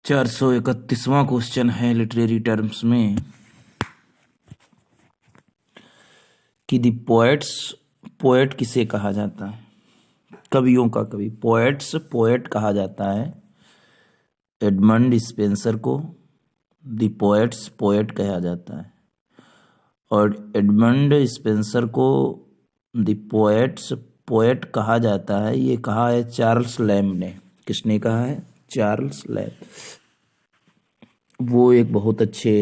431वां question है literary terms में कि द पोएट्स, पोएट किसे कहा जाता है? कवियों का कवि, पोएट्स पोएट कहा जाता है एडमंड स्पेंसर को। द पोएट्स पोएट कहा जाता है और एडमंड स्पेंसर को द पोएट्स पोएट कहा जाता है। ये कहा है चार्ल्स लैम्ब ने। किसने कहा है? Charles lamb. वो एक बहुत अच्छे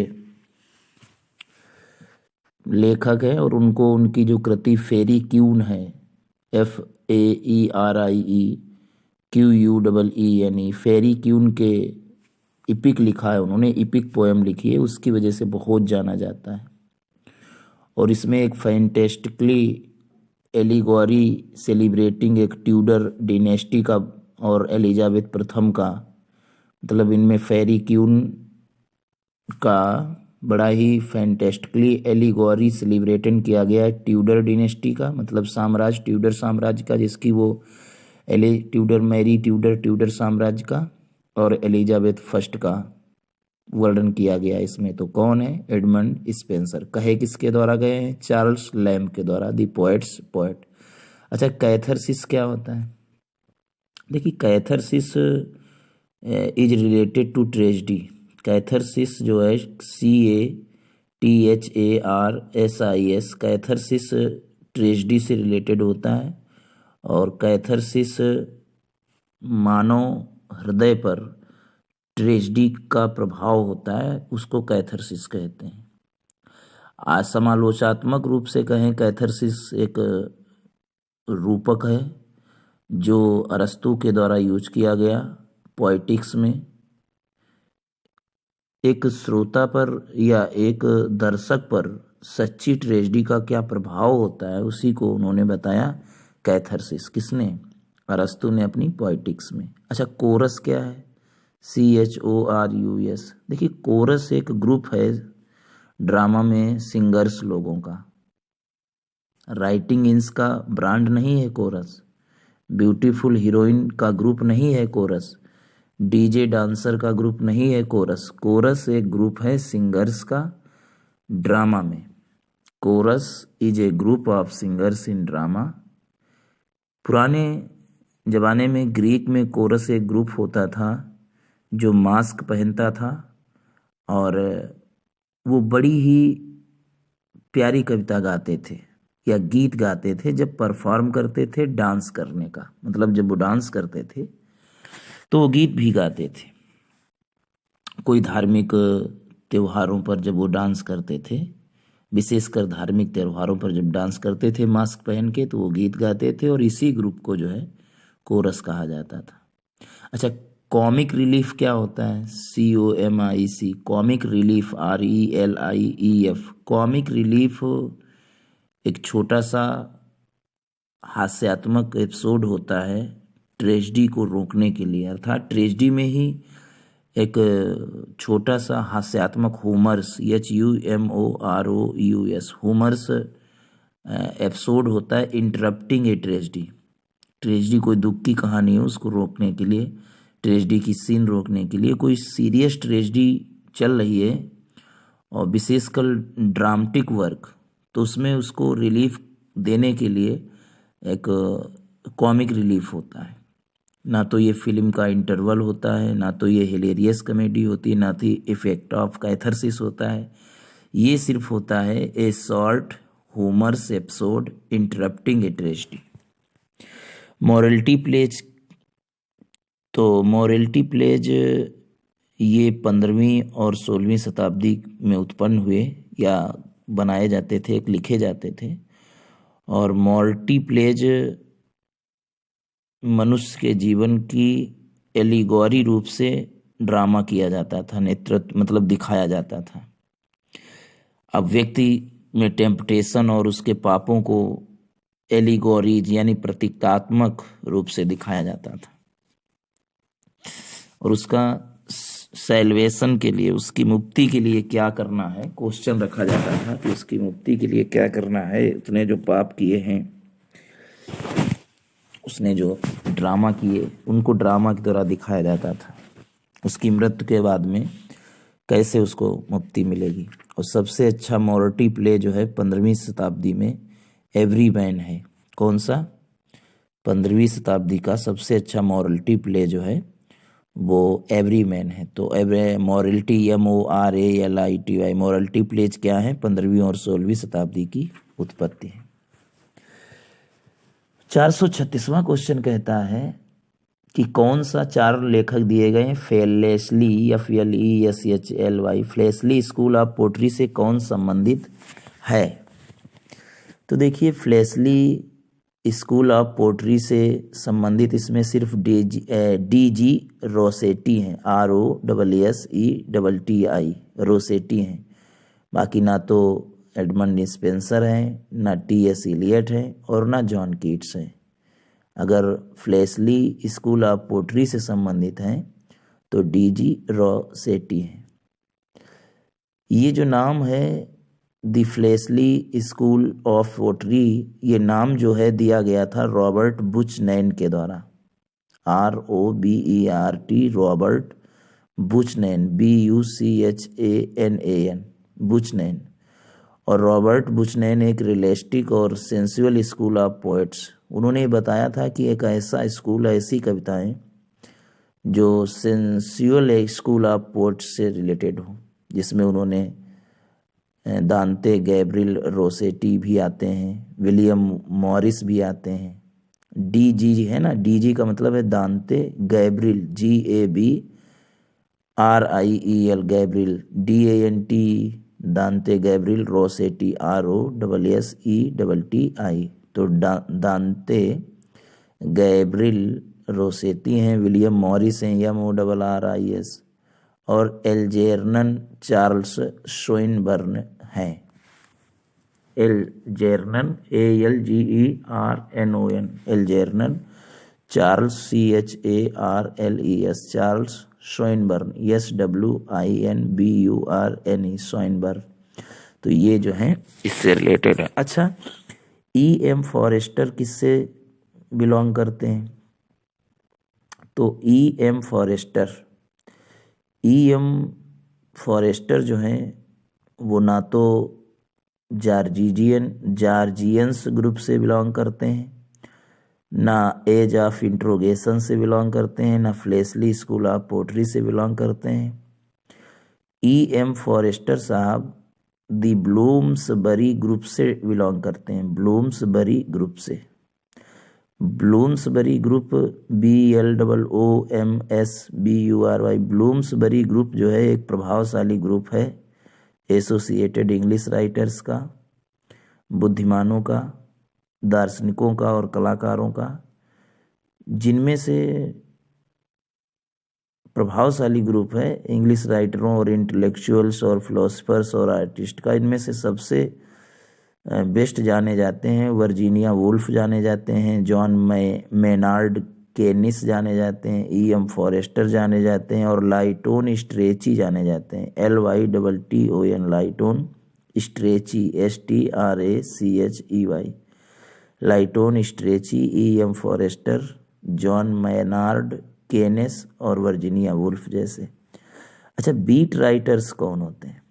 लेखक है और उनको उनकी जो कृति फेरी क्यून है, FAERIE फेरी क्यून के इपिक लिखा है उन्होंने, इपिक पोएम लिखी है, उसकी वजह से बहुत जाना जाता है। और इसमें एक फैंटेस्टिकली एलिगोरी सेलिब्रेटिंग एक ट्यूडर डिनेस्टी का और एलिजाबेथ प्रथम का, मतलब इनमें फेरी क्यून का बड़ा ही फैंटेस्टिकली एलिगोरी सेलिब्रेटेड किया गया है ट्यूडर डिनेस्टी का, मतलब साम्राज्य, ट्यूडर साम्राज्य का, जिसकी वो ट्यूडर मैरी ट्यूडर साम्राज्य का और एलिजाबेथ फर्स्ट का वर्णन किया गया इसमें। तो कौन है? Edmund Spenser. कहे किसके द्वारा गए हैं? चार्ल्स लैम्ब के द्वारा। दी पोएट्स पोएट। अच्छा, कैथरसिस क्या होता है? देखिए, कैथरसिस इज रिलेटेड टू ट्रेजेडी। कैथरसिस जो है CATHARSIS, कैथरसिस ट्रेजेडी से रिलेटेड होता है और कैथरसिस मानव हृदय पर ट्रेजेडी का प्रभाव होता है, उसको कैथरसिस कहते हैं। आज समालोचनात्मक रूप से कहें, कैथरसिस एक रूपक है जो अरस्तु के द्वारा यूज किया गया पोएटिक्स में। एक श्रोता पर या एक दर्शक पर सच्ची ट्रेजेडी का क्या प्रभाव होता है, उसी को उन्होंने बताया कैथरसिस। किसने? अरस्तु ने अपनी पोएटिक्स में। अच्छा, कोरस क्या है? CHORUS। देखिए, कोरस एक ग्रुप है ड्रामा में सिंगर्स लोगों का। राइटिंग इंस का ब्रांड नहीं है कोरस, ब्यूटीफुल हीरोइन का ग्रुप नहीं है कोरस, डीजे डांसर का ग्रुप नहीं है कोरस। कोरस एक ग्रुप है सिंगर्स का ड्रामा में। Chorus is a group of singers in drama. पुराने जमाने में ग्रीक में कोरस एक ग्रुप होता था जो मास्क पहनता था और वो बड़ी ही प्यारी कविता गाते थे या गीत गाते थे जब परफॉर्म करते थे डांस करने का, मतलब जब वो डांस करते थे तो वो गीत भी गाते थे। कोई धार्मिक त्योहारों पर जब वो डांस करते थे, विशेषकर धार्मिक त्योहारों पर जब डांस करते थे मास्क पहन के, तो वो गीत गाते थे और इसी ग्रुप को जो है कोरस कहा जाता था। अच्छा, कॉमिक रिलीफ क्या होता है? COMIC, comic relief, RELIEF। Comic relief एक छोटा सा हास्यात्मक एपिसोड होता है ट्रेजेडी को रोकने के लिए, अर्थात ट्रेजेडी में ही एक छोटा सा हास्यात्मक हुमर्स, HUMOROUS, हुमर्स एपिसोड होता है इंटरप्टिंग ए ट्रेजेडी। ट्रेजेडी कोई दुख की कहानी है, उसको रोकने के लिए, ट्रेजेडी की सीन रोकने के लिए, कोई सीरियस ट्रेजेडी चल रही है और विशेषकर ड्रामेटिक वर्क, तो उसमें उसको रिलीफ देने के लिए एक कॉमिक रिलीफ होता है। ना तो ये फिल्म का इंटरवल होता है, ना तो ये हिलेरियस कॉमेडी होती है, ना तो इफेक्ट ऑफ कैथरसिस होता है। ये सिर्फ होता है a short humorous episode interrupting a tragedy. Morality plays, तो मॉरलिटी प्लेज ये 15वीं और 16वीं शताब्दी में उत्पन्न हुए या बनाए जाते थे, लिखे जाते थे। और मॉरलिटी प्लेज मनुष्य के जीवन की एलिगोरी रूप से ड्रामा किया जाता था, नेतृत्व मतलब दिखाया जाता था। अब व्यक्ति में टेम्पटेशन और उसके पापों को एलिगोरीज यानी प्रतीकात्मक रूप से दिखाया जाता था और उसका सैल्वेशन के लिए, उसकी मुक्ति के लिए क्या करना है, क्वेश्चन रखा जाता था कि उसकी मुक्ति के लिए क्या करना है। उसने जो पाप किए हैं, उसने जो ड्रामा किए, उनको ड्रामा की तरह दिखाया जाता था। उसकी मृत्यु के बाद में कैसे उसको मुक्ति मिलेगी। और सबसे अच्छा मोरटी प्ले जो है 15वीं शताब्दी में एवरीमैन है। कौन सा? 15वीं शताब्दी का सबसे अच्छा मॉरलिटी प्ले जो है वो एवरीमैन है। तो मॉरलिटी MORALITY मॉरलिटी प्लेज क्या है? 15वीं और 16वीं शताब्दी की उत्पत्ति है। 436वां क्वेश्चन कहता है कि कौन सा 4 लेखक दिए गए हैं? फ्लेशली FLESHLY फ्लेशली स्कूल ऑफ पोट्री से कौन संबंधित है? तो देखिए फ्लेशली स्कूल ऑफ पोट्री से संबंधित इसमें सिर्फ DG रोसेटी हैं, ROSSETTI रोसेटी हैं। बाकी ना तो एडमंड स्पेंसर हैं, ना TS इलियट हैं और ना जॉन कीट्स हैं। अगर फ्लेशली स्कूल ऑफ पोट्री से संबंधित हैं तो DG रोसेटी हैं। ये जो नाम है द फ्लेशली स्कूल ऑफ पोट्री, ये नाम जो है दिया गया था रॉबर्ट बुचनैन के द्वारा। ROBERT Robert Buchanan BUCHANAN Buchanan. और रॉबर्ट बुचनैन एक रियलिस्टिक और सेंसुअल स्कूल ऑफ पोएट्स, उन्होंने बताया था कि एक ऐसा स्कूल, ऐसी कविताएं जो सेंसुअल स्कूल ऑफ पोएट्स से रिलेटेड हो, जिसमें उन्होंने दांते गैब्रियल रोसेटी भी आते हैं, विलियम मॉरिस भी आते हैं। DG है ना, DG का मतलब है Dante Gabriel GABRIEL Gabriel, DANT Dante Gabriel Rossetti ROSSETTI। तो दांते गैब्रियल रोसेटी हैं, विलियम मॉरिस हैं MORRIS, और एल्जेर्नन चार्ल्स स्वइनबर्न हैं। Algernon ALGERNON Algernon Charles CHARLES Charles Swinburne SWINBURNE Swinburne. तो ये जो है इससे रिलेटेड है। अच्छा, EM फॉरेस्टर किससे बिलोंग करते हैं? तो EM फॉरेस्टर जो हैं वो ना तो जॉर्जियंस ग्रुप से बिलोंग करते हैं, ना एज ऑफ इंट्रोगेशन से बिलोंग करते हैं, ना फ्लेशली स्कूल ऑफ पोट्री से बिलोंग करते हैं। EM फॉरेस्टर साहब दी ब्लूम्सबरी ग्रुप से बिलोंग करते हैं, ब्लूम्सबरी ग्रुप से। Bloomsbury group BLOOMSBURY Bloomsbury group जो है एक प्रभावशाली ग्रुप है एसोसिएटेड इंग्लिश राइटर्स का, बुद्धिमानों का, दार्शनिकों का और कलाकारों का, जिनमें से प्रभावशाली ग्रुप है इंग्लिश राइटरों और इंटेलेक्चुअल्स और फिलोसफर्स और आर्टिस्ट का। इनमें से सबसे बेस्ट जाने जाते हैं वर्जीनिया वुल्फ जाने जाते हैं, जॉन मेनार्ड केनिस जाने जाते हैं, EM फॉरेस्टर जाने जाते हैं और लाइटोन स्ट्रेची जाने जाते हैं, LYTTON Lytton Strachey STRACHEY Lytton Strachey, EM Forster, John Maynard Keynes और वर्जीनिया वुल्फ जैसे। अच्छा, बीट राइटर्स कौन होते हैं?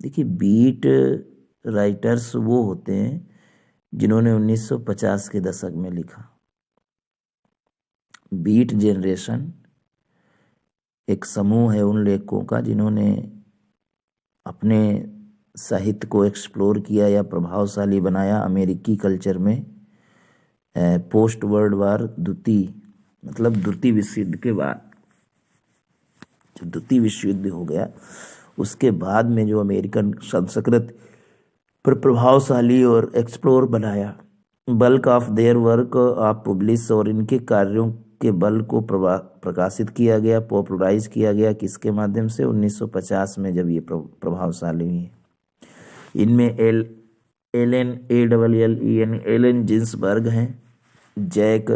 देखिए बीट राइटर्स वो होते हैं जिन्होंने 1950 के दशक में लिखा। बीट जनरेशन एक समूह है उन लेखकों का जिन्होंने अपने साहित्य को एक्सप्लोर किया या प्रभावशाली बनाया अमेरिकी कल्चर में पोस्ट वर्ल्ड वार द्वितीय, मतलब द्वितीय विश्व युद्ध के बाद। जब द्वितीय विश्व युद्ध हो गया उसके बाद में जो अमेरिकन संस्कृत पर प्रभावशाली और एक्सप्लोर बनाया, bulk of their work of publish, और इनके कार्यों के बल को प्रकाशित किया गया, पॉपुलराइज किया गया, किसके माध्यम से? 1950 में जब ये प्रभावशाली हुई है। इनमें एलन जिन्सबर्ग हैं, जैक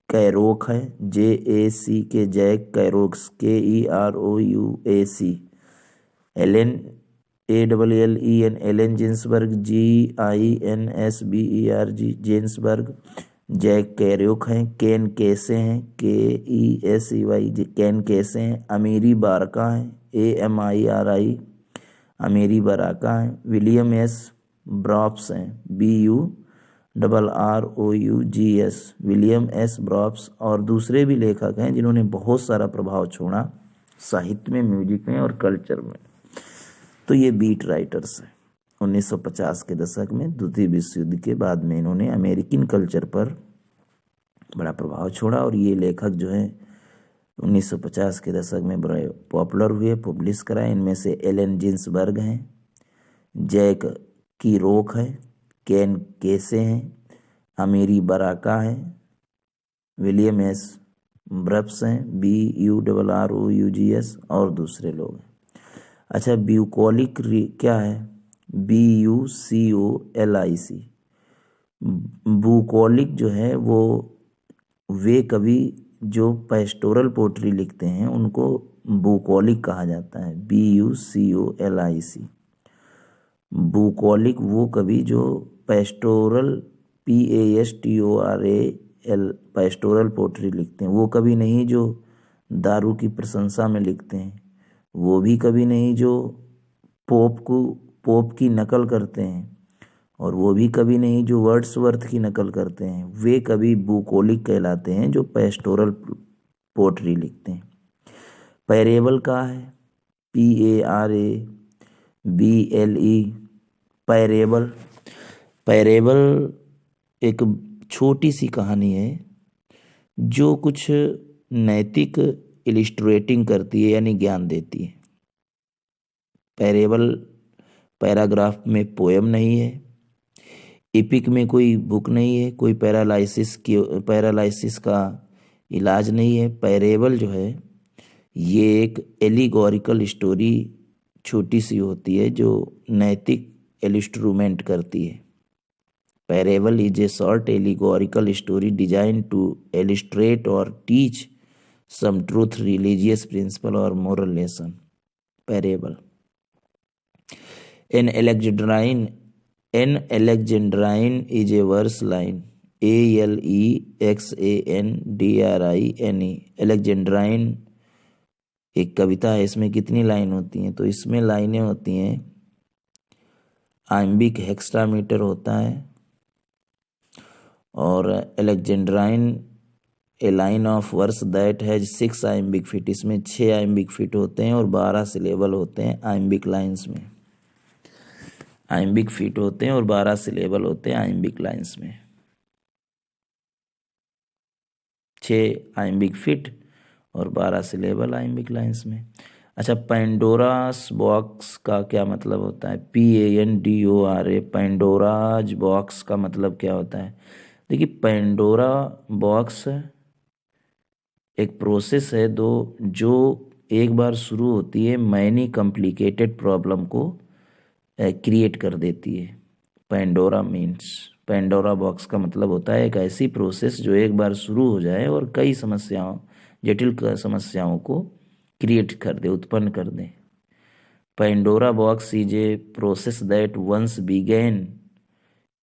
कैरोक है, JACK Jack Kerouac KEROUAC, Allen Allen Ginsberg GINSBERG Ginsberg, Jack Kerouac हैं, केन केसे हैं, KESEY, केन केसे हैं, अमीरी बारका हैं, AMIRI, अमीरी बराका हैं, विलियम एस ब्रॉप्स हैं, BURROUGS, विलियम एस ब्रॉप्स, और दूसरे भी लेखक हैं जिन्होंने बहुत सारा प्रभाव छोड़ा साहित्य में, म्यूजिक में और कल्चर में। तो ये बीट राइटर्स हैं। 1950 के दशक में द्वितीय विश्व युद्ध के बाद में इन्होंने अमेरिकन कल्चर पर बड़ा प्रभाव छोड़ा, और ये लेखक जो हैं 1950 के दशक में बड़े पॉपुलर हुए, पब्लिश कराए। इनमें से एलन जिन्सबर्ग हैं, जैक कीरोक है, केन केसे हैं, अमीरी बराका हैं, विलियम एस ब्रप्स हैं, BURROUGS, और दूसरे लोग हैं। अच्छा, ब्यूकोलिक क्या है? BUCOLIC। बुकोलिक जो है वो वे कवि जो पेस्टोरल पोट्री लिखते हैं उनको बुकोलिक कहा जाता है, BUCOLIC। बुकोलिक वो कवि जो पेस्टोरल PASTORAL पेस्टोरल पोट्री लिखते हैं, वो कवि नहीं जो दारू की प्रशंसा में लिखते हैं, वो भी कवि नहीं जो पोप की नकल करते हैं, और वो भी कवि नहीं जो वर्ड्सवर्थ की नकल करते हैं। वे कवि बुकोलिक कहलाते हैं जो पेस्टोरल पोट्री लिखते हैं। पैरेबल का है, PARABLE, पैरेबल। पैरेबल एक छोटी सी कहानी है जो कुछ नैतिक इलिस्ट्रेटिंग करती है, यानी ज्ञान देती है। पैरेबल पैराग्राफ में पोएम नहीं है, एपिक में कोई बुक नहीं है, कोई पैरालाइसिस का इलाज नहीं है। पैरेबल जो है ये एक एलिगोरिकल स्टोरी छोटी सी होती है जो नैतिक इलिस्ट्रूमेंट करती है। Parable is a short allegorical story design to illustrate और teach some truth, religious principle और moral lesson. Parable. An Alexandrine is a verse line, ALEXANDRINE। Alexandrine एक कविता है। इसमें कितनी लाइन होती हैं? तो इसमें लाइनें होती हैं, आइम्बिक हेक्सामीटर होता है, और Alexandrine a line of verse that has 6 iambic feet. इसमें 6 आइम्बिक फीट होते हैं और 12 सिलेबल होते हैं आइम्बिक लाइन्स में। आइम्बिक फीट होते हैं और 12 सिलेबल होते हैं आइम्बिक लाइन्स में। 6 आइम्बिक फीट और 12 सिलेबल आइम्बिक लाइन्स में। अच्छा, पैंडोरास बॉक्स का क्या मतलब होता है? PANDORA। पैंडोराज बॉक्स का मतलब क्या होता है? देखिए, पैंडोरा बॉक्स एक प्रोसेस है जो एक बार शुरू होती है मैनी कॉम्प्लिकेटेड प्रॉब्लम को क्रिएट कर देती है। पैंडोरा मीन्स, पैंडोरा बॉक्स का मतलब होता है एक ऐसी प्रोसेस जो एक बार शुरू हो जाए और कई जटिल समस्याओं को क्रिएट कर दे, उत्पन्न कर दे। Pandora box is a process that once began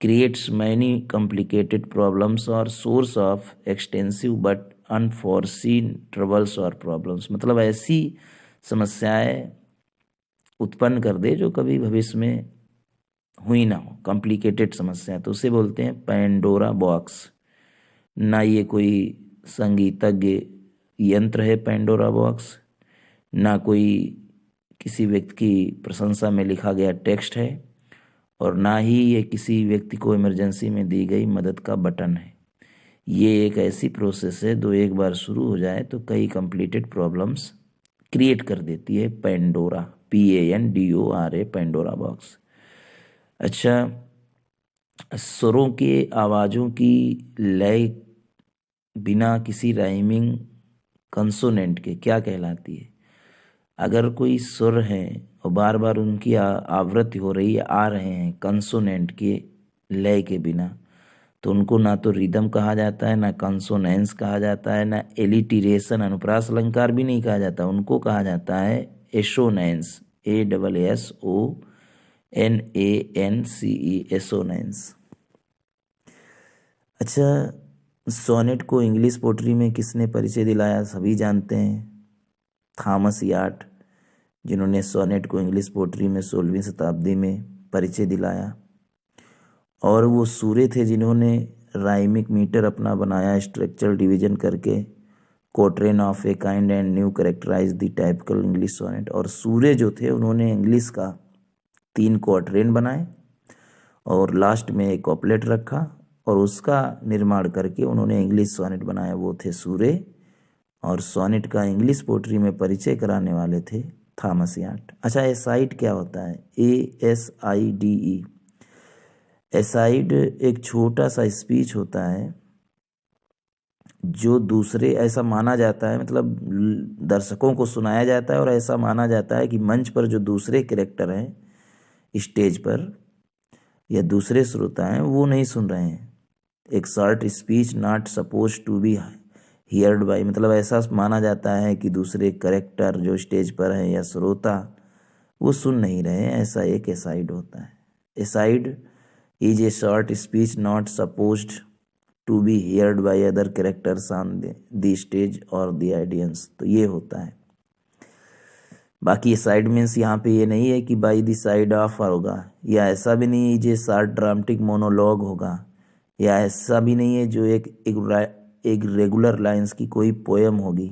creates many complicated problems or source of extensive but unforeseen troubles or problems। मतलब ऐसी समस्याएं उत्पन्न कर दे जो कभी भविष्य में हुई ना हो, कॉम्प्लिकेटेड समस्याएं, तो उसे बोलते हैं पैंडोरा बॉक्स। ना ये कोई संगीतज्ञ यंत्र है पैंडोरा बॉक्स, ना कोई किसी व्यक्ति की प्रशंसा में लिखा गया टेक्स्ट है, और ना ही ये किसी व्यक्ति को इमरजेंसी में दी गई मदद का बटन है। ये एक ऐसी प्रोसेस है जो एक बार शुरू हो जाए तो कई कंप्लीटेड प्रॉब्लम्स क्रिएट कर देती है। Pandora, PANDORA, Pandora box. अच्छा, स्वरों के आवाज़ों की लय बिना किसी राइमिंग कंसोनेंट के क्या कहलाती है? अगर कोई सुर है और बार बार उनकी आवृत्ति हो रही है, आ रहे हैं कंसोनेंट के लय के बिना, तो उनको ना तो रिदम कहा जाता है, ना कंसोनेंस कहा जाता है, ना एलिटिरेशन अनुप्रास अलंकार भी नहीं कहा जाता। उनको कहा जाता है एसोनेंस, ASSONANCE, एसोनेंस। अच्छा, सोनेट को इंग्लिश पोट्री में किसने परिचय दिलाया? सभी जानते हैं, थॉमस याट, जिन्होंने सोनेट को इंग्लिश पोट्री में 16वीं शताब्दी में परिचय दिलाया। और वो सूरे थे जिन्होंने राइमिक मीटर अपना बनाया, स्ट्रक्चरल डिवीजन करके, quatrain of a kind and new characterize the typical English sonnet. और सूरे जो थे उन्होंने इंग्लिश का 3 क्वार्टेन बनाए और लास्ट में एक कॉपलेट रखा और उसका निर्माण करके उन्होंने इंग्लिश सोनेट बनाया। वो थे सूरे, और सोनेट का इंग्लिश पोट्री में परिचय कराने वाले थे थॉमस याट। अच्छा, एसाइड क्या होता है? ASIDE। एसाइड एक छोटा सा स्पीच होता है जो दूसरे, ऐसा माना जाता है, मतलब दर्शकों को सुनाया जाता है और ऐसा माना जाता है कि मंच पर जो दूसरे कैरेक्टर हैं स्टेज पर या दूसरे श्रोता हैं वो नहीं सुन रहे हैं। एक short speech not suppose to be heard by, मतलब ऐसा माना जाता है कि दूसरे कैरेक्टर जो स्टेज पर हैं या श्रोता वो सुन नहीं रहे हैं। ऐसा एक एसाइड होता है। Aside is a short speech not supposed to be heard by other characters on the stage और द ऑडियंस। तो ये होता है। बाकी एसाइड मीन्स यहाँ पे ये नहीं है कि बाई द साइड ऑफ होगा, या ऐसा भी नहीं है जो शॉर्ट ड्रामेटिक मोनोलॉग होगा, या ऐसा भी नहीं है जो एक रेगुलर लाइंस की कोई पोएम होगी।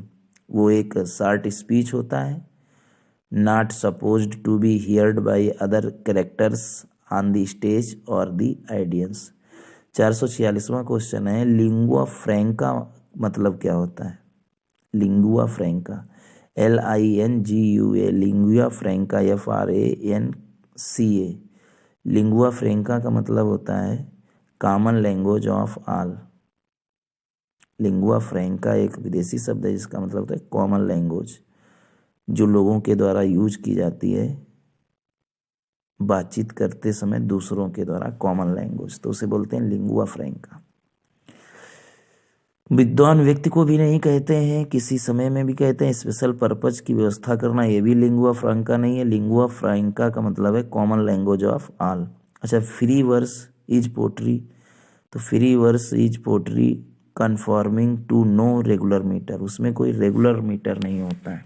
वो एक शॉर्ट स्पीच होता है, not supposed to be heard by other characters on the stage और द ऑडियंस। 446वां क्वेश्चन है, लिंगुआ फ्रैंका मतलब क्या होता है? Lingua franca LINGUA, lingua franca FRANCA। Lingua franca का मतलब होता है common language of all. Lingua franca एक विदेशी शब्द है जिसका मतलब होता है कॉमन लैंग्वेज, जो लोगों के द्वारा यूज की जाती है बातचीत करते समय दूसरों के द्वारा, कॉमन लैंग्वेज, तो उसे बोलते हैं लिंगुआ फ्रैंका। विद्वान व्यक्ति को भी नहीं कहते हैं, किसी समय में भी कहते हैं। स्पेशल पर्पज की व्यवस्था करना, ये भी लिंगुआ फ्रैंका नहीं है। लिंगुआ फ्रैंका का मतलब है कॉमन लैंग्वेज ऑफ ऑल। अच्छा, फ्री वर्स इज पोट्री, तो free verse is poetry conforming to no regular meter, उसमें कोई रेगुलर मीटर नहीं होता है,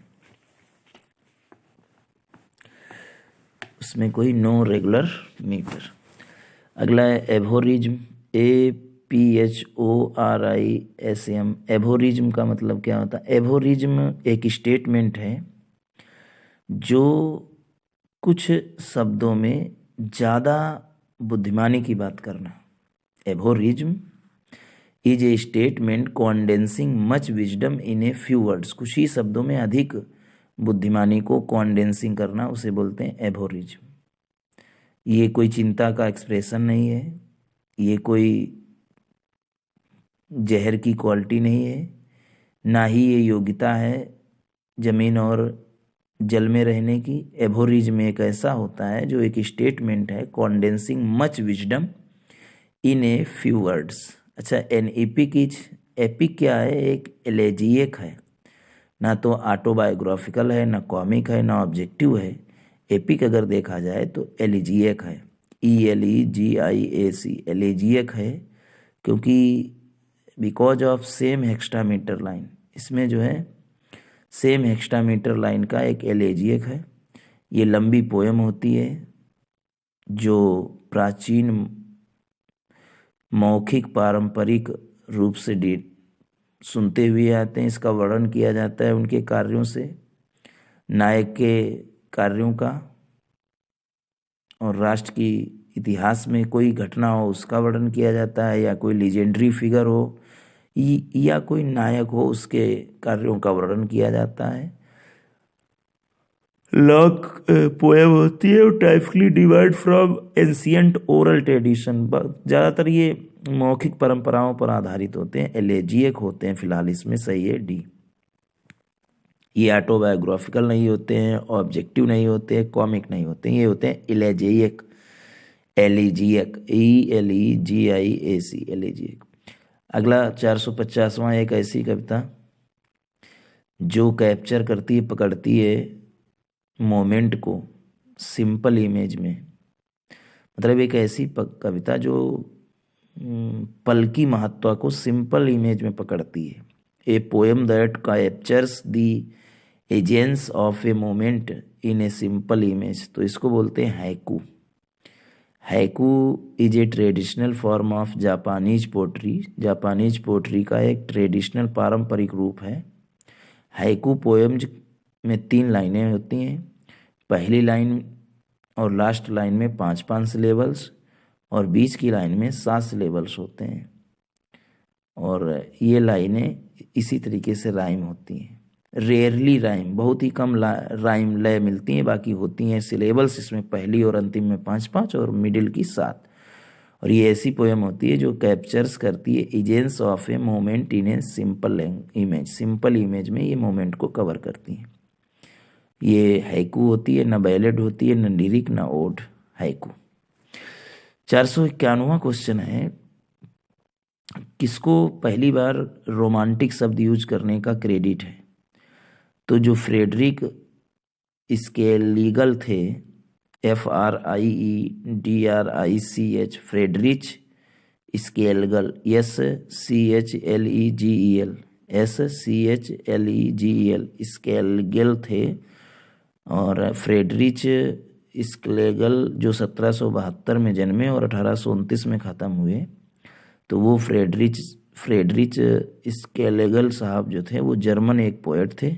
उसमें कोई नो रेगुलर मीटर। अगला है एभोरिज्म, APHORISM। एभोरिज्म का मतलब क्या होता है? एभोरिज्म एक स्टेटमेंट है जो कुछ शब्दों में ज़्यादा बुद्धिमानी की बात करना। Aphorism is a statement condensing much wisdom in a few words. कुछ ही शब्दों में अधिक बुद्धिमानी को कॉन्डेंसिंग करना, उसे बोलते हैं एभोरिज्म। ये कोई चिंता का एक्सप्रेशन नहीं है, ये कोई जहर की क्वालिटी नहीं है, ना ही ये योग्यता है जमीन और जल में रहने की। एभोरिज्म एक ऐसा होता है जो एक स्टेटमेंट है condensing much wisdom in a few words. अच्छा, एन एपिक क्या है? एक एलेजियक है, ना तो ऑटोबायोग्राफिकल है, ना कॉमिक है, ना ऑब्जेक्टिव है। एपिक अगर देखा जाए तो एलिजियक है, ELEGIAC, एलिजियक है, क्योंकि because of same hexameter line, इसमें जो है सेम हेक्सामीटर लाइन का एक एलिजियक है। ये लंबी पोएम होती है जो प्राचीन मौखिक पारंपरिक रूप से सुनते हुए आते हैं। इसका वर्णन किया जाता है उनके कार्यों से, नायक के कार्यों का, और राष्ट्र की इतिहास में कोई घटना हो उसका वर्णन किया जाता है, या कोई लीजेंडरी फिगर हो या कोई नायक हो उसके कार्यों का वर्णन किया जाता है। लॉन्ग पोएम होती है और typically divide from ancient oral tradition. ज़्यादातर ये मौखिक परंपराओं पर आधारित होते हैं। एलेजियक होते हैं, फिलहाल इसमें सही है D। ये ऑटोबायोग्राफिकल नहीं होते हैं, ऑब्जेक्टिव नहीं होते हैं, कॉमिक नहीं होते हैं, ये होते हैं एलेजियक। एलिजियक ELEGIAC, एलिजियक। अगला 450वां, एक ऐसी कविता जो कैप्चर करती है, पकड़ती है मोमेंट को सिंपल इमेज में, मतलब एक ऐसी कविता जो पल की महत्ता को सिंपल इमेज में पकड़ती है। A poem that captures the essence of a moment in a simple image, तो इसको बोलते हैं haiku. Haiku is a traditional form of Japanese poetry. Japanese poetry का एक ट्रेडिशनल पारंपरिक रूप है। हाइकू पोएम्स में 3 लाइनें होती हैं। पहली लाइन और लास्ट लाइन में 5-5 सिलेबल्स और बीच की लाइन में 7 सिलेबल्स होते हैं, और ये लाइनें इसी तरीके से राइम होती हैं। रेयरली राइम, बहुत ही कम राइम लय मिलती हैं, बाकी होती हैं सिलेबल्स इसमें पहली और अंतिम में 5-5 और मिडिल की 7। और ये ऐसी पोएम होती है जो कैप्चर्स करती है agency of a moment in a simple image. Simple image में ये मोमेंट को कवर करती हैं। ये हाइकू होती है, न बैलेड होती है, न लिरिक, न ओड, हाइकू। 451वां क्वेश्चन है, किसको पहली बार रोमांटिक शब्द यूज करने का क्रेडिट है? तो जो फ्रेडरिक स्केलिगल थे, FRIEDRICH, फ्रेडरिच स्केलगल, SCHLEGEL स्केलगल थे। और फ्रेडरिच स्केलेगल जो 1772 में जन्मे और 1829 में ख़त्म हुए, तो वो फ्रेडरिच स्केलेगल साहब जो थे वो जर्मन एक पोएट थे,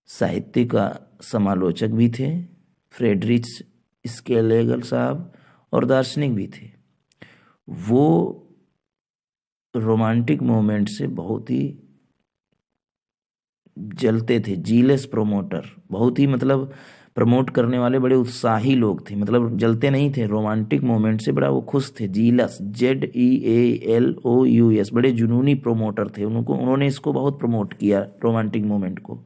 साहित्य का समालोचक भी थे फ्रेडरिच स्केलेगल साहब, और दार्शनिक भी थे। वो रोमांटिक मोमेंट से बहुत ही जलते थे, जीलेस प्रोमोटर, बहुत ही मतलब प्रमोट करने वाले बड़े उत्साही लोग थे, मतलब जलते नहीं थे, रोमांटिक मोमेंट से बड़ा वो खुश थे। जीलस, ZEALOUS, बड़े जुनूनी प्रोमोटर थे। उन्होंने इसको बहुत प्रमोट किया रोमांटिक मोमेंट को,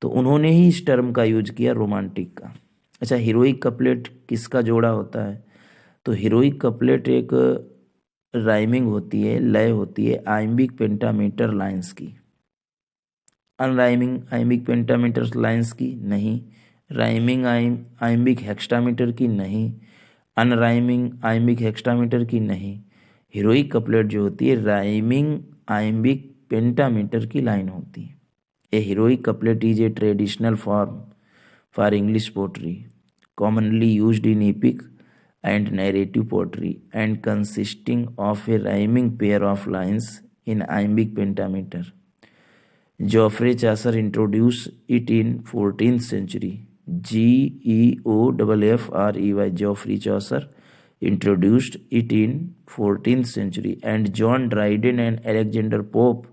तो उन्होंने ही इस टर्म का यूज किया रोमांटिक का। अच्छा, हीरोइक कपलेट किसका जोड़ा होता है? तो हीरोइक कपलेट एक राइमिंग होती है, लय होती है आइम्बिक पेंटामीटर लाइंस की। अनराइमिंग आइम्बिक पेंटामीटर लाइंस की नहीं, राइमिंग आइम्बिक हेक्सामीटर की नहीं, अनराइमिंग आइम्बिक हेक्सामीटर की नहीं। हीरोइक कपलेट जो होती है राइमिंग आइम्बिक पेंटामीटर की लाइन होती है। A heroic couplet is a traditional form for English poetry commonly used in epic and narrative poetry and consisting of a rhyming pair of lines in iambic pentameter. Geoffrey Chaucer introduced it in 14th century. GEOFFREY, Geoffrey Chaucer introduced it in 14th century, and John Dryden and Alexander Pope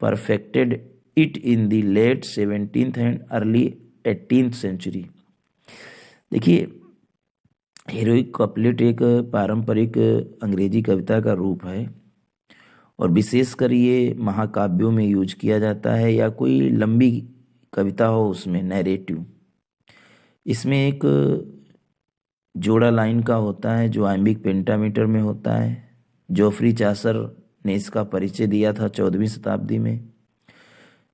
perfected it in the late 17th and early 18th century. देखिए, heroic couplet एक पारंपरिक अंग्रेजी कविता का रूप है, और विशेषकर ये महाकाव्यों में यूज किया जाता है, या कोई लंबी कविता हो उसमें नैरेटिव। इसमें एक जोड़ा लाइन का होता है जो आइम्बिक पेंटामीटर में होता है। जोफ्री चासर ने इसका परिचय दिया था 14वीं शताब्दी में।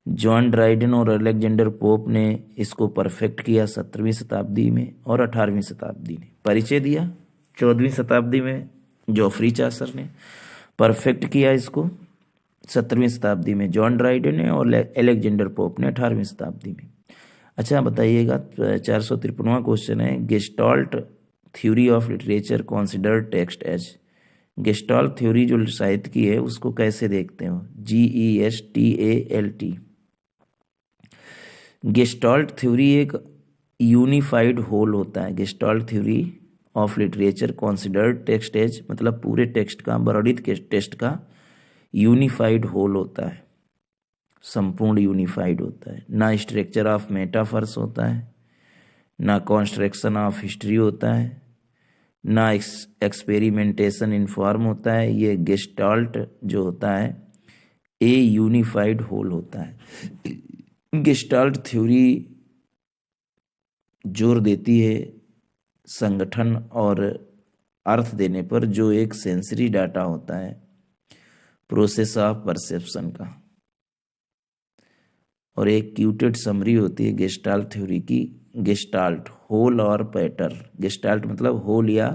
जॉन ड्राइडन और अलेक्जेंडर पोप ने इसको परफेक्ट किया 17वीं शताब्दी में, और 18वीं शताब्दी में परिचय दिया। 14वीं शताब्दी में जोफ्री चासर ने परफेक्ट किया इसको, 17वीं शताब्दी में जॉन ड्राइडन ने, और अलेक्जेंडर पोप ने 18वीं शताब्दी में। अच्छा बताइएगा, 453वां क्वेश्चन है, gestalt theory of literature considered text as. Gestalt theory जो साहित्य की है उसको कैसे देखते हो? GESTALT। गेस्टाल्ट थ्योरी एक यूनिफाइड होल होता है। Gestalt theory of literature considered text as मतलब पूरे टेक्स्ट का, वर्णित टेक्स्ट का यूनिफाइड होल होता है, संपूर्ण यूनिफाइड होता है। ना स्ट्रक्चर ऑफ मेटाफर्स होता है, ना कॉन्स्ट्रक्शन ऑफ हिस्ट्री होता है, ना एक्सपेरिमेंटेशन इन फॉर्म होता है। ये गेस्टाल्ट जो होता है ए यूनिफाइड होल होता है। गेस्टाल्ट थ्योरी जोर देती है संगठन और अर्थ देने पर, जो एक सेंसरी डाटा होता है, प्रोसेस ऑफ परसेप्शन का, और एक क्यूटेड समरी होती है गेस्टाल्ट थ्योरी की। गेस्टाल्ट होल और पैटर, गेस्टाल्ट मतलब होल या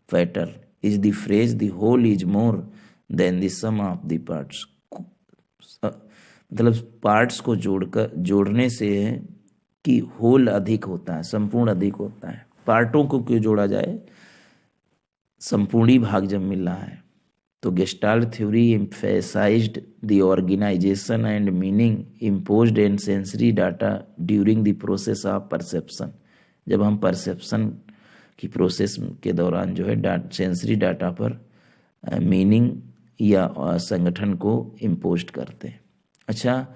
pattern, is the phrase the whole is more than the sum of the parts. मतलब पार्ट्स को जोड़ने से है कि होल अधिक होता है, संपूर्ण अधिक होता है। पार्टों को क्यों जोड़ा जाए, संपूर्णी भाग जब मिल रहा है। तो gestalt theory emphasized the organization and meaning imposed in sensory data during the process of perception। जब हम परसेप्शन की प्रोसेस के दौरान जो है सेंसरी डाटा पर मीनिंग या संगठन को इम्पोज करते हैं। अच्छा,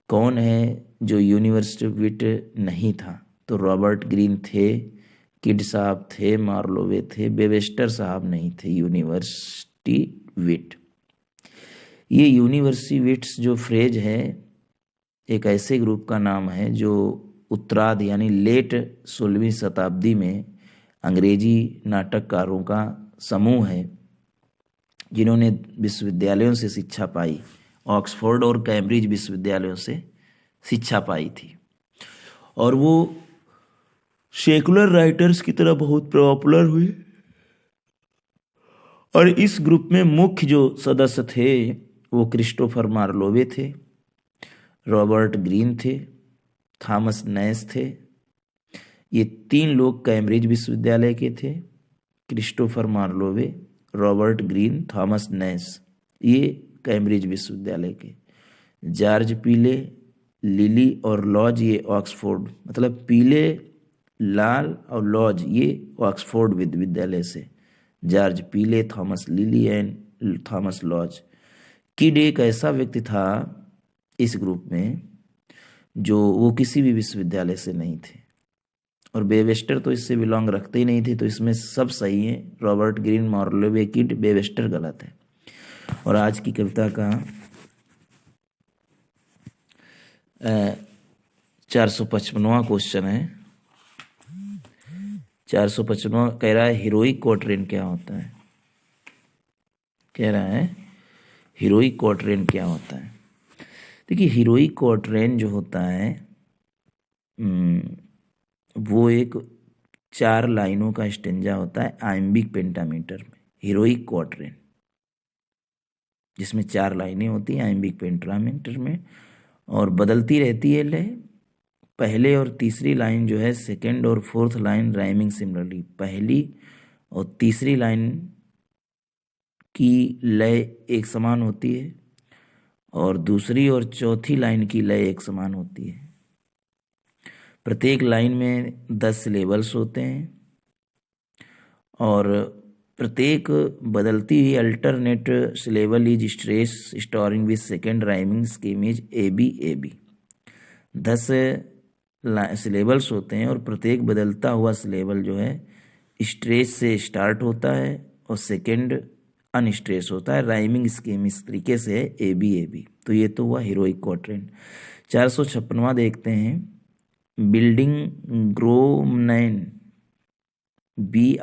कौन है जो यूनिवर्सिटी विट नहीं था? तो रॉबर्ट ग्रीन थे, किड साहब थे, मार्लोवे थे, वेबस्टर साहब नहीं थे यूनिवर्सिटी विट। ये यूनिवर्सिटी विट्स जो फ्रेज है एक ऐसे ग्रुप का नाम है जो उत्तरार्ध यानी लेट 16वीं शताब्दी में अंग्रेजी नाटककारों का समूह है जिन्होंने विश्वविद्यालयों से शिक्षा पाई, ऑक्सफोर्ड और कैम्ब्रिज विश्वविद्यालयों से शिक्षा पाई थी, और वो सेकुलर राइटर्स की तरह बहुत पॉपुलर हुई। और इस ग्रुप में मुख्य जो सदस्य थे वो क्रिस्टोफर मार्लोवे थे, रॉबर्ट ग्रीन थे, थॉमस नैश थे। ये 3 लोग कैम्ब्रिज विश्वविद्यालय के थे, Christopher Marlowe, Robert Greene, Thomas Nashe, ये कैम्ब्रिज विश्वविद्यालय के। जॉर्ज पीले, लिली और लॉज ये ऑक्सफोर्ड, मतलब पीले, लाल और लॉज ये ऑक्सफोर्ड विश्वविद्यालय से। जॉर्ज पीले, Thomas lily and Thomas Lodge. Kid एक ऐसा व्यक्ति था इस ग्रुप में जो वो किसी भी विश्वविद्यालय से नहीं थे, और वेबस्टर तो इससे बिलोंग रखते ही नहीं थे, तो इसमें सब सही है। रॉबर्ट ग्रीन, मार्लोवे, किड, वेबस्टर गलत है। और आज की कविता का 455वां क्वेश्चन है। 455वां कह रहा है हीरोइक क्वार्टेन क्या होता है? कह रहा है हीरोइक क्वार्टेन क्या होता है? देखिए, हीरोइक क्वार्टेन जो होता है वो एक 4 लाइनों का स्टेंजा होता है आइम्बिक पेंटामीटर में। हीरोइक क्वार्टेन जिसमें 4 लाइनें होती हैं आइम्बिक पेंटामीटर में, और बदलती रहती है लय। पहले और तीसरी लाइन जो है, सेकंड और फोर्थ लाइन राइमिंग सिमिलरली। पहली और तीसरी लाइन की लय एक समान होती है, और दूसरी और चौथी लाइन की लय एक समान होती है। प्रत्येक लाइन में 10 सिलेबल्स होते हैं, और प्रत्येक बदलती हुई alternate syllable is stress storing with second rhyming scheme is AB। 10 syllables होते हैं और प्रत्येक बदलता हुआ सिलेबल जो है स्ट्रेस से स्टार्ट होता है और सेकेंड अनस्ट्रेस होता है। राइमिंग स्कीम इस तरीके से है AB। तो ये तो हुआ हीरोइक क्वार्टेन। 456वां देखते हैं। Bildungsroman, BILDUNGSROMAN,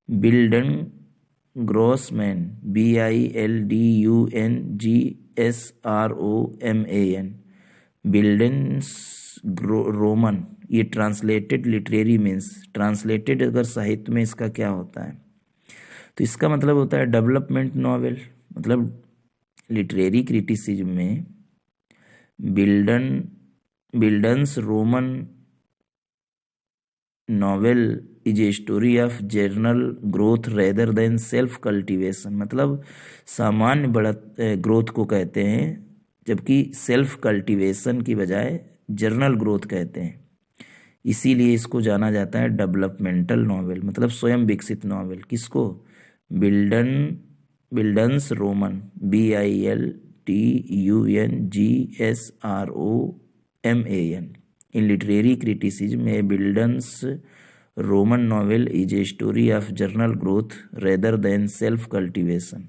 bildungsroman, BILDUNGSROMAN, bildungsroman. ये ट्रांसलेटेड लिटरेरी मीन्स, ट्रांसलेटेड अगर साहित्य में इसका क्या होता है, तो इसका मतलब होता है डेवलपमेंट नॉवेल। मतलब लिटरेरी क्रिटिसिज्म में bildungsroman novel is a story of journal growth rather than self cultivation. मतलब सामान्य बढ़त ग्रोथ को कहते हैं, जबकि सेल्फ कल्टीवेशन की बजाय जर्नल ग्रोथ कहते हैं। इसीलिए इसको जाना जाता है डेवलपमेंटल नॉवेल, मतलब स्वयं विकसित नॉवेल। किसको? बिल्डन्स Roman, BILDUNGSROMAN। In literary criticism, a Bildun's Roman novel is a story of journal growth rather than self-cultivation.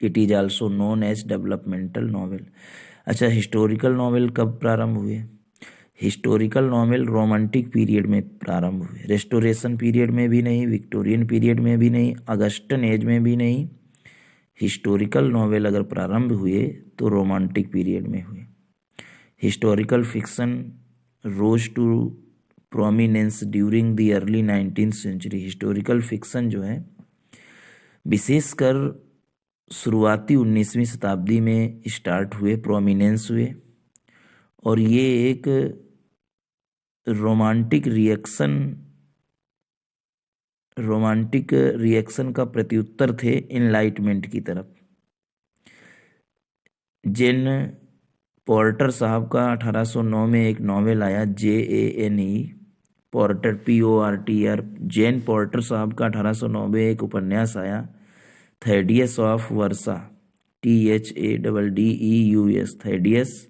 It is also known as developmental novel. अच्छा, हिस्टोरिकल नॉवेल कब प्रारंभ हुए? हिस्टोरिकल नॉवेल रोमांटिक पीरियड में प्रारंभ हुए। Restoration period में भी नहीं, विक्टोरियन पीरियड में भी नहीं, अगस्टन एज में भी नहीं। हिस्टोरिकल नॉवेल अगर प्रारंभ हुए तो रोमांटिक पीरियड में हुए। Historical fiction rose to prominence during the early 19th century. Historical fiction जो है विशेषकर शुरुआती 19वीं शताब्दी में स्टार्ट हुए, प्रोमिनेंस हुए, और ये एक रोमांटिक रिएक्शन का प्रत्युत्तर थे इनलाइटमेंट की तरफ। जेन पोर्टर साहब का 1809 में एक नॉवेल आया, JANE Porter, PORTER, Jane Porter साहब का 1809 में एक उपन्यास आया, Thaddeus of Warsaw, THADDEUS, Thaddeus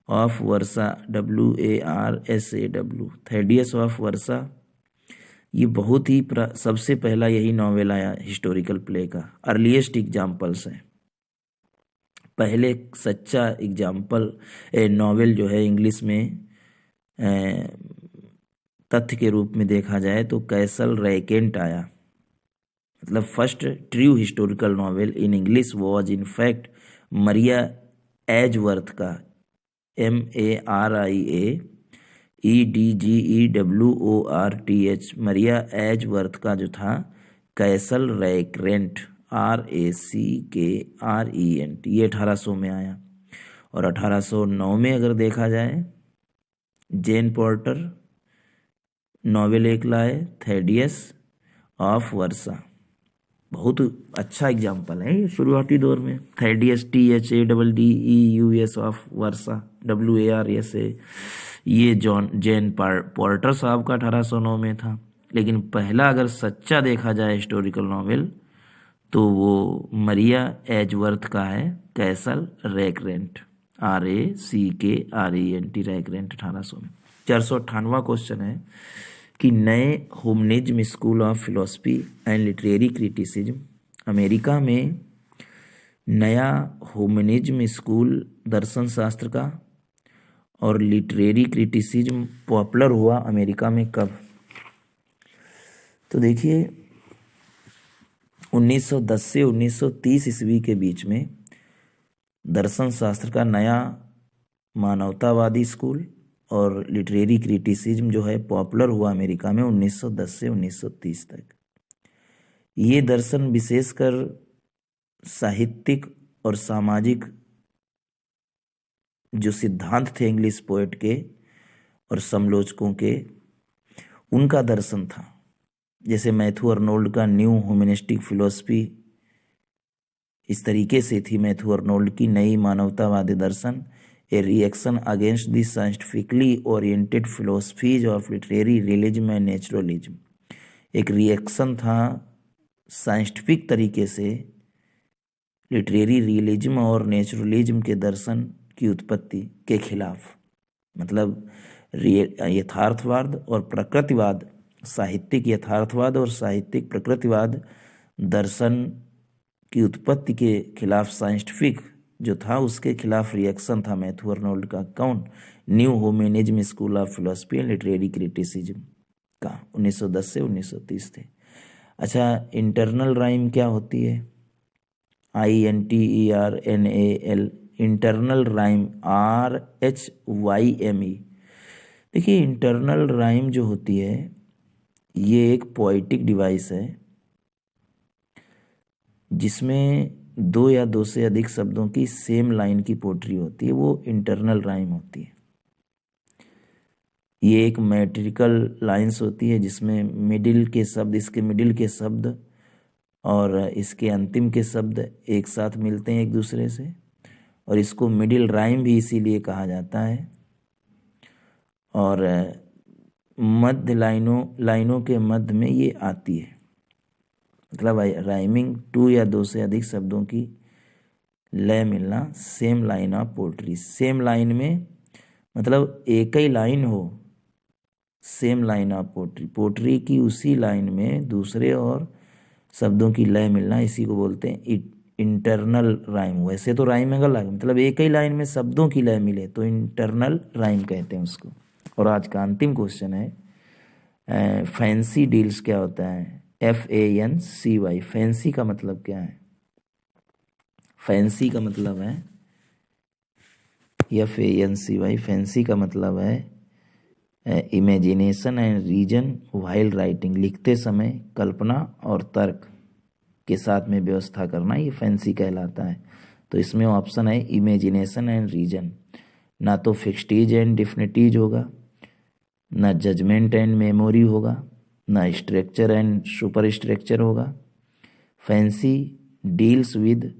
of Warsaw, WARSAW, Thaddeus of Warsaw. ये बहुत ही सबसे पहला यही नॉवेल आया हिस्टोरिकल प्ले का, अर्लीस्ट एग्जाम्पल्स है। पहले सच्चा एग्जाम्पल नॉवेल जो है इंग्लिश में तथ्य के रूप में देखा जाए तो कैसल रैकेंट आया। मतलब first true historical novel in English was in fact Maria Edgeworth का, MARIAEDGEWORTH, मरिया एजवर्थ का जो था कैसल रैकेंट, RACKRENT, ये 1800 में आया। और 1809 में अगर देखा जाए जेन पोर्टर नॉवेल एक लाए, थेडियस ऑफ वर्सा, बहुत अच्छा एग्जाम्पल है ये शुरुआती दौर में। Thaddeus THADDEUS of versa, WARSA, ये जेन पोर्टर साहब का 1809 में था। लेकिन पहला अगर सच्चा देखा जाए हिस्टोरिकल नॉवेल तो वो मरिया एजवर्थ का है, कैसल रैकेंट, RACKRENT, रैकेंट, 1800 में। 498वां क्वेश्चन है कि नए humanism school of philosophy and literary criticism, America में नया ह्यूमनिज्म स्कूल दर्शन शास्त्र का और लिटरेरी क्रिटिसिज्म पॉपुलर हुआ अमेरिका में कब? तो देखिए 1910 से 1930 ईस्वी के बीच में दर्शन शास्त्र का नया मानवतावादी स्कूल और लिटरेरी क्रिटिसिज्म जो है पॉपुलर हुआ अमेरिका में 1910 से 1930 तक। ये दर्शन विशेषकर साहित्यिक और सामाजिक जो सिद्धांत थे इंग्लिश पोएट के और समालोचकों के, उनका दर्शन था। जैसे मैथ्यू अर्नोल्ड का न्यू ह्यूमनिस्टिक फिलोसफी इस तरीके से थी। मैथ्यू अर्नोल्ड की नई मानवतावादी दर्शन, a reaction against the scientifically oriented philosophies of literary realism and naturalism. एक रिएक्शन था साइंटिफिक तरीके से लिटरेरी रियलिज्म और नेचुरलिज्म के दर्शन की उत्पत्ति के खिलाफ। मतलब यथार्थवाद और प्रकृतिवाद, साहित्यिक यथार्थवाद और साहित्यिक प्रकृतिवाद दर्शन की उत्पत्ति के खिलाफ साइंटिफिक जो था उसके खिलाफ रिएक्शन था मैथ्यू अर्नोल्ड का। कौन? New humanism school of philosophy and literary criticism का 1910 से 1930 थे। अच्छा, इंटरनल राइम क्या होती है? INTERNAL, internal rhyme, RHYME। देखिए इंटरनल राइम जो होती है ये एक पोइटिक डिवाइस है जिसमें दो या दो से अधिक शब्दों की सेम लाइन की पोट्री होती है, वो इंटरनल राइम होती है। ये एक मैट्रिकल लाइंस होती है जिसमें मिडिल के शब्द, इसके मिडिल के शब्द और इसके अंतिम के शब्द एक साथ मिलते हैं एक दूसरे से, और इसको मिडिल राइम भी इसीलिए कहा जाता है। और मध्य लाइनों के मध्य में ये आती है। मतलब राइमिंग, टू या दो से अधिक शब्दों की लय मिलना, same line of poetry. Same line में मतलब एक ही लाइन हो, same line of poetry, poetry की उसी लाइन में दूसरे और शब्दों की लय मिलना, इसी को बोलते हैं इंटरनल राइम। वैसे तो राइम है गलत, मतलब एक ही लाइन में शब्दों की लय मिले तो इंटरनल राइम कहते हैं उसको। और आज का अंतिम क्वेश्चन है फैंसी डील्स क्या होता है? FANCY, फैंसी का मतलब क्या है? फैंसी का मतलब है FANCY, फैंसी का मतलब है imagination and reason while writing, लिखते समय कल्पना और तर्क के साथ में व्यवस्था करना, ये फैंसी कहलाता है। तो इसमें ऑप्शन है इमेजिनेशन एंड रीजन। ना तो फिक्सटीज एंड डिफिनिटीज होगा, ना जजमेंट एंड मेमोरी होगा, ना स्ट्रक्चर एंड सुपर स्ट्रक्चर होगा। Fancy deals with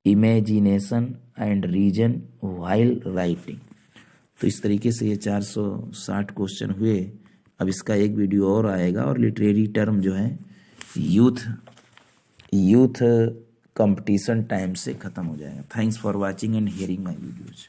imagination and reason while writing. तो इस तरीके से ये 460 क्वेश्चन हुए। अब इसका एक वीडियो और आएगा और लिटरेरी टर्म जो है यूथ कंपटीशन टाइम से ख़त्म हो जाएगा। Thanks for watching and hearing my videos.